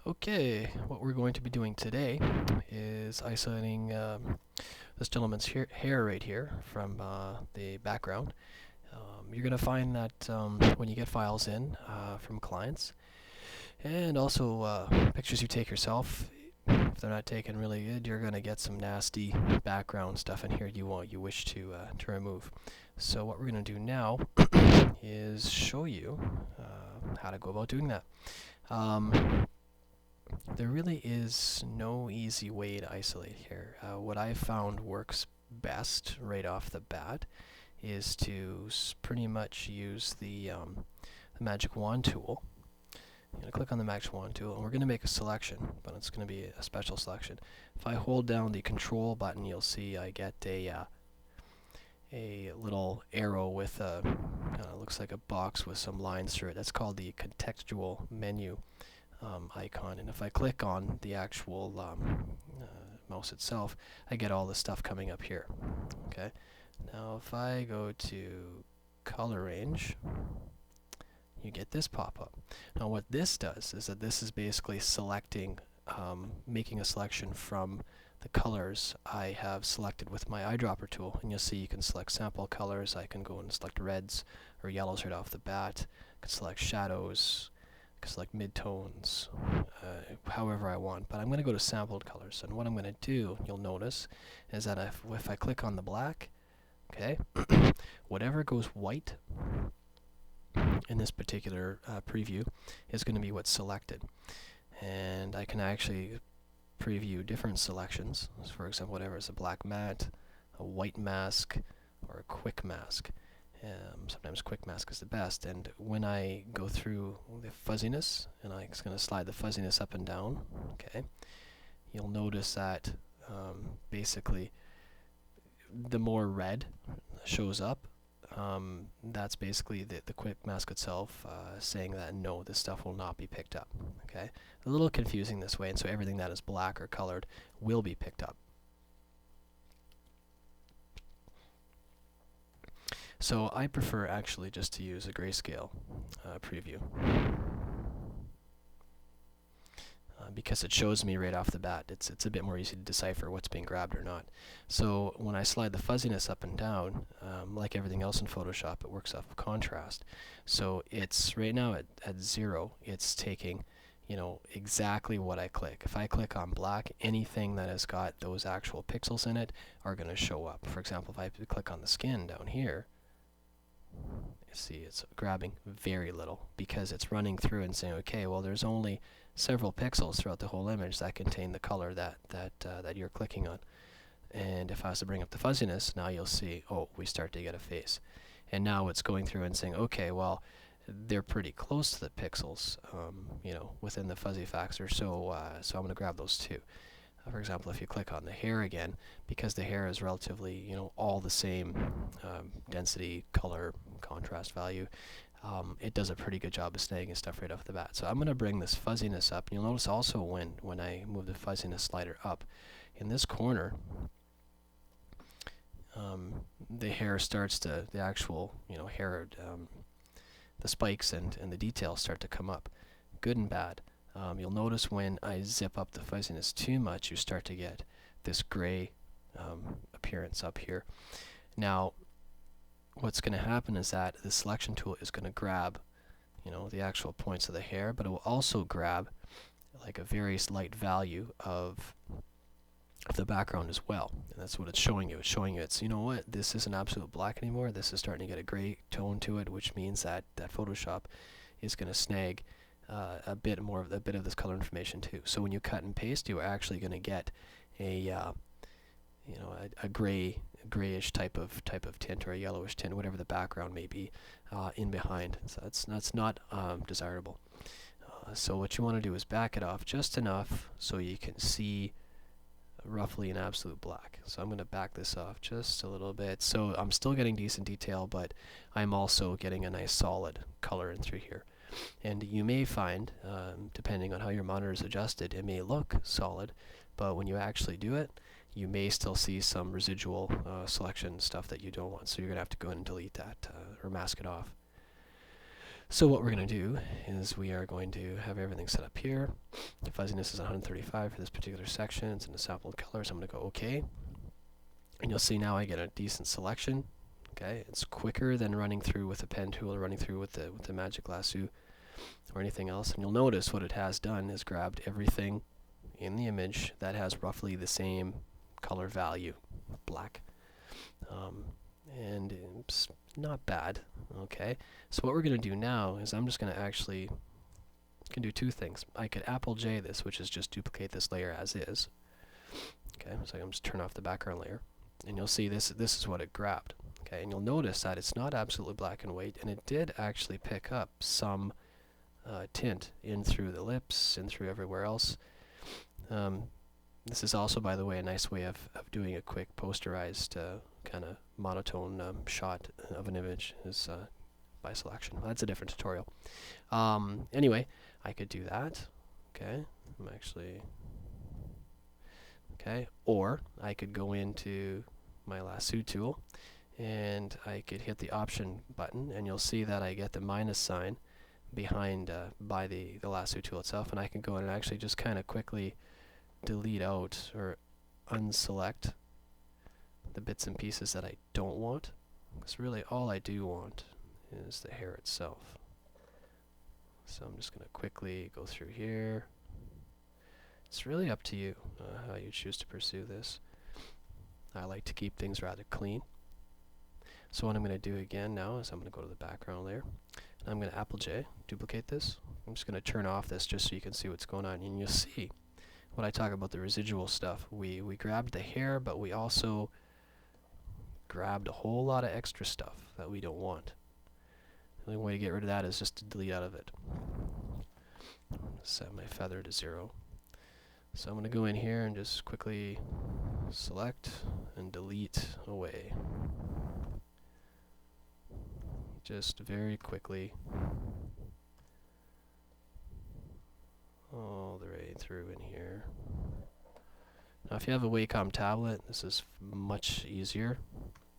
Okay, what we're going to be doing today is isolating this gentleman's hair right here from the background. You're going to find that when you get files in from clients, and also pictures you take yourself, if they're not taken really good, you're going to get some nasty background stuff in here you wish to remove. So what we're going to do now is show you how to go about doing that. There really is no easy way to isolate here. What I found works best right off the bat is to pretty much use the magic wand tool. I'm going to click on the magic wand tool, and we're going to make a selection, but it's going to be a special selection. If I hold down the control button, you'll see I get a little arrow with looks like a box with some lines through it. That's called the contextual menu icon, and if I click on the actual mouse itself, I get all the stuff coming up here. Okay. Now if I go to color range, you get this pop up. Now what this does is that this is basically selecting, making a selection from the colors I have selected with my eyedropper tool, and you'll see you can select sample colors. I can go and select reds or yellows right off the bat. I can select shadows, I can select midtones, however I want, but I'm going to go to sampled colors, and what I'm going to do, you'll notice, is that if I click on the black, okay, whatever goes white in this particular preview is going to be what's selected. And I can actually preview different selections. So for example, whatever is a black matte, a white mask, or a quick mask. Sometimes quick mask is the best, and when I go through the fuzziness, and I'm just going to slide the fuzziness up and down, okay, you'll notice that basically the more red shows up, that's basically the quick mask itself saying that no, this stuff will not be picked up. Okay, a little confusing this way, and so everything that is black or colored will be picked up. So I prefer actually just to use a Grayscale Preview because it shows me right off the bat. It's a bit more easy to decipher what's being grabbed or not. So when I slide the fuzziness up and down, like everything else in Photoshop, it works off of contrast. So it's right now at 0. It's taking, you know, exactly what I click. If I click on black, anything that has got those actual pixels in it are going to show up. For example, if I click on the skin down here, you see it's grabbing very little because it's running through and saying, okay, well, there's only several pixels throughout the whole image that contain the color that you're clicking on. And if I was to bring up the fuzziness, now you'll see, oh, we start to get a face. And now it's going through and saying, okay, well, they're pretty close to the pixels, you know, within the fuzzy factor, so I'm going to grab those too. For example, if you click on the hair again, because the hair is relatively, you know, all the same density, color, contrast value, it does a pretty good job of snagging stuff right off the bat. So I'm going to bring this fuzziness up, and you'll notice also when I move the fuzziness slider up, in this corner, the hair starts to, the actual, you know, hair, the spikes and the details start to come up, good and bad. You'll notice when I zip up the fuzziness too much, you start to get this gray appearance up here. Now, what's going to happen is that the selection tool is going to grab, you know, the actual points of the hair, but it will also grab like a very slight value of the background as well. And that's what it's showing you. It's showing you it's, you know what, this isn't absolute black anymore. This is starting to get a gray tone to it, which means that Photoshop is going to snag a bit of this color information too. So when you cut and paste, you are actually going to get a you know, a grayish type of tint, or a yellowish tint, whatever the background may be in behind. So that's not desirable. So what you want to do is back it off just enough so you can see roughly an absolute black. So I'm going to back this off just a little bit. So I'm still getting decent detail, but I'm also getting a nice solid color in through here. And you may find, depending on how your monitor is adjusted, it may look solid, but when you actually do it, you may still see some residual selection stuff that you don't want. So you're going to have to go in and delete that or mask it off. So what we're going to do is we are going to have everything set up here. The fuzziness is 135 for this particular section. It's in the sampled colors. I'm going to go OK. And you'll see now I get a decent selection. Okay, it's quicker than running through with a pen tool or running through with the Magic Lasso or anything else. And you'll notice what it has done is grabbed everything in the image that has roughly the same color value, black. And it's not bad. Okay, so what we're going to do now is I'm just going to actually can do two things. I could Apple J this, which is just duplicate this layer as is. Okay, so I'm just turn off the background layer, and you'll see this is what it grabbed. Okay, and you'll notice that it's not absolutely black and white, and it did actually pick up some tint in through the lips and through everywhere else. This is also, by the way, a nice way of doing a quick posterized kind of monotone shot of an image is by selection. Well, that's a different tutorial. Anyway, I could do that. Okay, I'm actually okay, or I could go into my lasso tool and I could hit the option button, and you'll see that I get the minus sign behind by the lasso tool itself, and I can go in and actually just kind of quickly delete out or unselect the bits and pieces that I don't want, because really all I do want is the hair itself. So I'm just going to quickly go through here. It's really up to you how you choose to pursue this. I like to keep things rather clean. So what I'm going to do again now is I'm going to go to the background layer, and I'm going to Apple J, duplicate this. I'm just going to turn off this just so you can see what's going on, and you'll see when I talk about the residual stuff, we grabbed the hair, but we also grabbed a whole lot of extra stuff that we don't want. The only way to get rid of that is just to delete out of it. Set my feather to 0. So I'm going to go in here and just quickly select and delete away. Just very quickly, all the way through in here. Now if you have a Wacom tablet, this is much easier.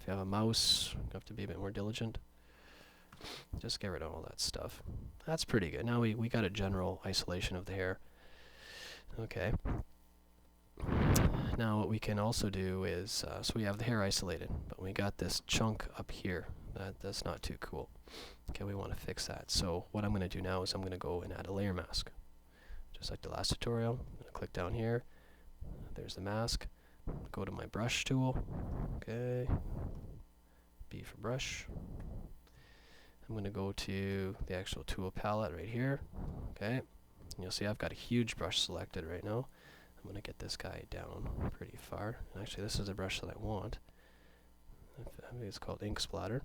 If you have a mouse, you have to be a bit more diligent. Just get rid of all that stuff. That's pretty good. Now we got a general isolation of the hair. Okay. Now what we can also do is, so we have the hair isolated, but we got this chunk up here. That's not too cool. Okay, we want to fix that. So what I'm going to do now is I'm going to go and add a layer mask. Just like the last tutorial, I'm going to click down here. There's the mask. Go to my brush tool. Okay. B for brush. I'm going to go to the actual tool palette right here. Okay. And you'll see I've got a huge brush selected right now. I'm going to get this guy down pretty far. And actually, this is the brush that I want. I think it's called Ink Splatter.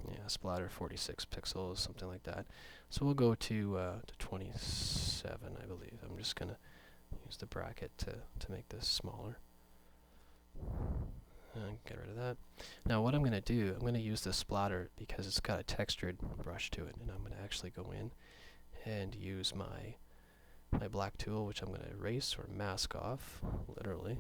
Yeah, splatter 46 pixels, something like that. So we'll go to 27, I believe. I'm just going to use the bracket to make this smaller. And get rid of that. Now what I'm going to do, I'm going to use this splatter because it's got a textured brush to it, and I'm going to actually go in and use my black tool, which I'm going to erase or mask off, literally.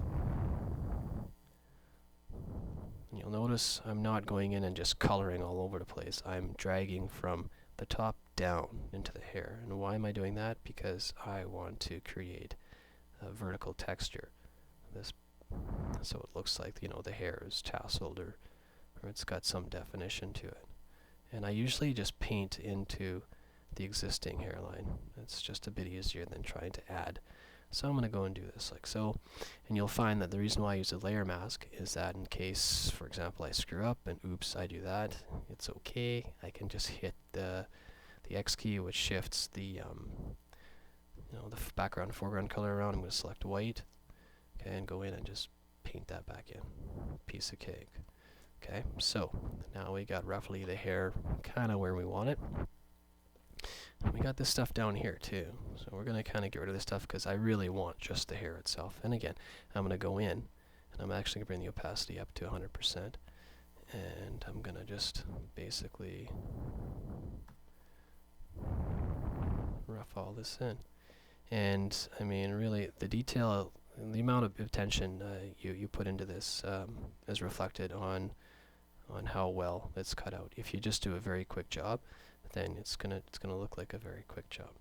And you'll notice I'm not going in and just coloring all over the place. I'm dragging from the top down into the hair. And why am I doing that? Because I want to create a vertical texture. This, so it looks like, you know, the hair is tasseled or it's got some definition to it. And I usually just paint into the existing hairline. It's just a bit easier than trying to add. So I'm going to go and do this like so, and you'll find that the reason why I use a layer mask is that in case, for example, I screw up and oops, I do that, it's okay. I can just hit the X key, which shifts the you know, the background foreground color around. I'm going to select white, okay, and go in and just paint that back in. Piece of cake. Okay, so now we got roughly the hair kind of where we want it. We got this stuff down here too, so we're going to kind of get rid of this stuff because I really want just the hair itself. And again, I'm going to go in and I'm actually going to bring the opacity up to 100%, and I'm going to just basically rough all this in. And I mean, really, the detail, the amount of attention you put into this is reflected on how well it's cut out. If you just do a very quick job, then it's gonna look like a very quick job.